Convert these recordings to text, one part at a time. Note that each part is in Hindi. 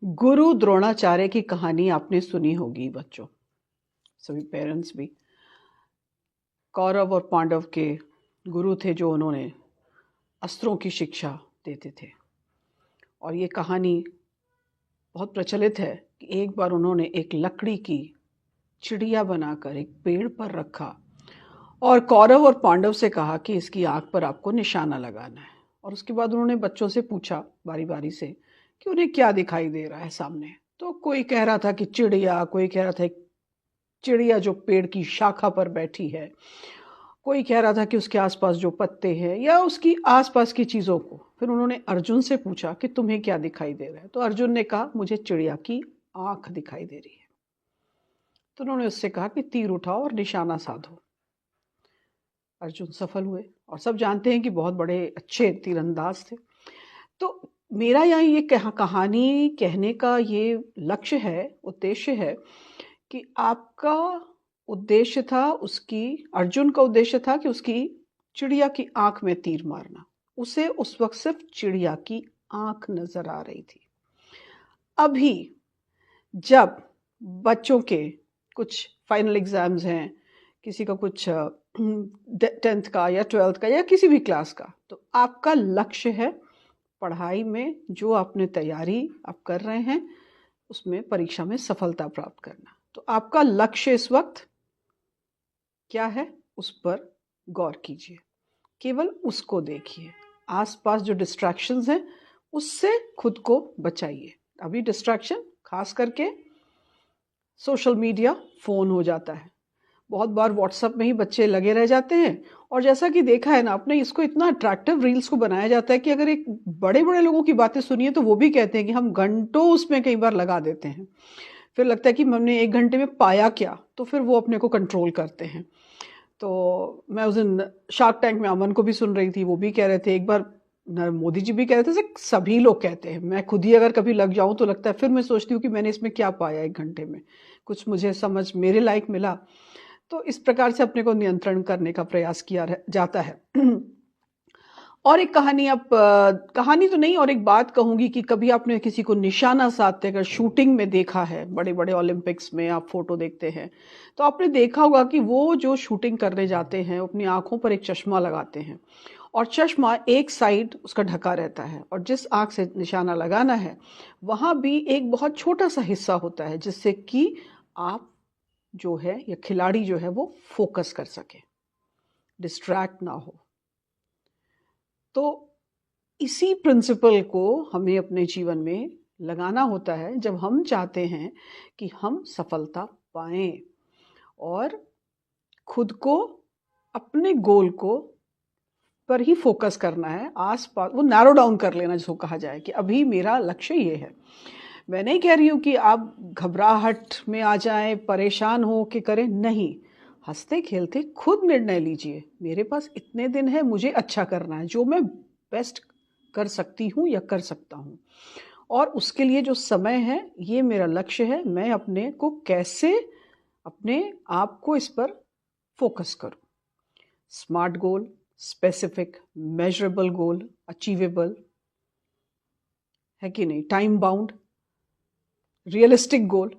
गुरु द्रोणाचार्य की कहानी आपने सुनी होगी बच्चों, सभी पेरेंट्स भी। कौरव और पांडव के गुरु थे जो उन्होंने अस्त्रों की शिक्षा देते थे। और ये कहानी बहुत प्रचलित है कि एक बार उन्होंने एक लकड़ी की चिड़िया बनाकर एक पेड़ पर रखा और कौरव और पांडव से कहा कि इसकी आंख पर आपको निशाना लगाना है। और उसके बाद उन्होंने बच्चों से पूछा बारी बारी से कि उन्हें क्या दिखाई दे रहा है सामने। तो कोई कह रहा था कि चिड़िया, कोई कह रहा था एक चिड़िया जो पेड़ की शाखा पर बैठी है, कोई कह रहा था कि उसके आसपास जो पत्ते हैं या उसकी आसपास की चीज़ों को। फिर उन्होंने अर्जुन से पूछा कि तुम्हें क्या दिखाई दे रहा है। तो अर्जुन ने कहा मुझे चिड़िया की आंख दिखाई दे रही है। तो उन्होंने उससे कहा कि तीर उठाओ और निशाना साधो। अर्जुन सफल हुए और सब जानते हैं कि बहुत बड़े अच्छे तीरंदाज थे। तो मेरा यहाँ ये कहानी कहने का ये लक्ष्य है, उद्देश्य है कि आपका उद्देश्य था, अर्जुन का उद्देश्य था कि उसकी चिड़िया की आंख में तीर मारना। उसे उस वक्त सिर्फ चिड़िया की आंख नजर आ रही थी। अभी जब बच्चों के कुछ फाइनल एग्जाम्स हैं, किसी का कुछ 10th का या 12th का या किसी भी क्लास का, तो आपका लक्ष्य है पढ़ाई में जो आपने तैयारी आप कर रहे हैं उसमें परीक्षा में सफलता प्राप्त करना। तो आपका लक्ष्य इस वक्त क्या है, उस पर गौर कीजिए, केवल उसको देखिए। आसपास जो डिस्ट्रैक्शंस हैं उससे खुद को बचाइए। अभी डिस्ट्रैक्शन खास करके सोशल मीडिया, फोन हो जाता है। बहुत बार व्हाट्सएप में ही बच्चे लगे रह जाते हैं। और जैसा कि देखा है ना आपने, इसको इतना अट्रैक्टिव रील्स को बनाया जाता है कि अगर एक बड़े बड़े लोगों की बातें सुनिए तो वो भी कहते हैं कि हम घंटों उसमें कई बार लगा देते हैं। फिर लगता है कि हमने 1 घंटे में पाया क्या, तो फिर वो अपने को कंट्रोल करते हैं। तो मैं उस दिन शार्क टैंक में अमन को भी सुन रही थी, वो भी कह रहे थे, एक बार मोदी जी भी कह रहे थे, सभी लोग कहते हैं। मैं खुद ही अगर कभी लग जाऊं तो लगता है, फिर मैं सोचती हूँ कि मैंने इसमें क्या पाया 1 घंटे में, कुछ मुझे समझ मेरे लायक मिला। तो इस प्रकार से अपने को नियंत्रण करने का प्रयास किया जाता है। और एक कहानी, कहानी तो नहीं, और एक बात कहूंगी कि कभी आपने किसी को निशाना साधते अगर शूटिंग में देखा है, बड़े बड़े ओलंपिक्स में आप फोटो देखते हैं तो आपने देखा होगा कि वो जो शूटिंग करने जाते हैं अपनी आंखों पर एक चश्मा लगाते हैं और चश्मा एक साइड उसका ढका रहता है और जिस आंख से निशाना लगाना है वहां भी एक बहुत छोटा सा हिस्सा होता है जिससे कि आप जो है या खिलाड़ी जो है वो फोकस कर सके, डिस्ट्रैक्ट ना हो। तो इसी प्रिंसिपल को हमें अपने जीवन में लगाना होता है जब हम चाहते हैं कि हम सफलता पाएं और खुद को, अपने गोल को पर ही फोकस करना है। आसपास वो नैरो डाउन कर लेना, जिसको कहा जाए कि अभी मेरा लक्ष्य ये है। मैं नहीं कह रही हूं कि आप घबराहट में आ जाएं, परेशान हो कि करें, नहीं। हंसते खेलते खुद निर्णय लीजिए, मेरे पास इतने दिन है, मुझे अच्छा करना है, जो मैं बेस्ट कर सकती हूँ या कर सकता हूँ, और उसके लिए जो समय है ये मेरा लक्ष्य है। मैं अपने को कैसे, अपने आप को इस पर फोकस करूं। स्मार्ट गोल, स्पेसिफिक, मेजरेबल गोल, अचीवेबल है कि नहीं, टाइम बाउंड, रियलिस्टिक गोल।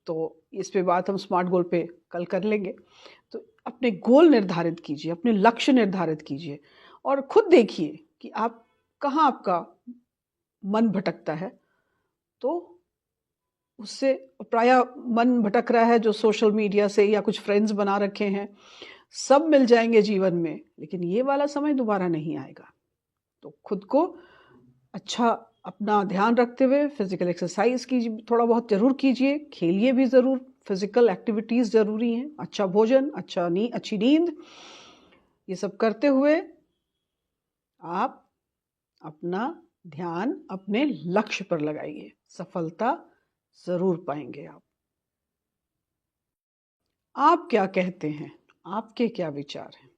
तो इस पे बात हम स्मार्ट गोल पे कल कर लेंगे। तो अपने गोल निर्धारित कीजिए, अपने लक्ष्य निर्धारित कीजिए और खुद देखिए कि आप कहाँ आपका मन भटकता है। तो उससे प्रायः मन भटक रहा है जो सोशल मीडिया से या कुछ फ्रेंड्स बना रखे हैं। सब मिल जाएंगे जीवन में, लेकिन ये वाला समय दोबारा नहीं आएगा। तो खुद को अच्छा, अपना ध्यान रखते हुए फिजिकल एक्सरसाइज कीजिए, थोड़ा बहुत जरूर कीजिए, खेलिए भी जरूर, फिजिकल एक्टिविटीज जरूरी हैं, अच्छा भोजन, अच्छी नींद, ये सब करते हुए आप अपना ध्यान अपने लक्ष्य पर लगाइए, सफलता जरूर पाएंगे आप। आप क्या कहते हैं, आपके क्या विचार हैं?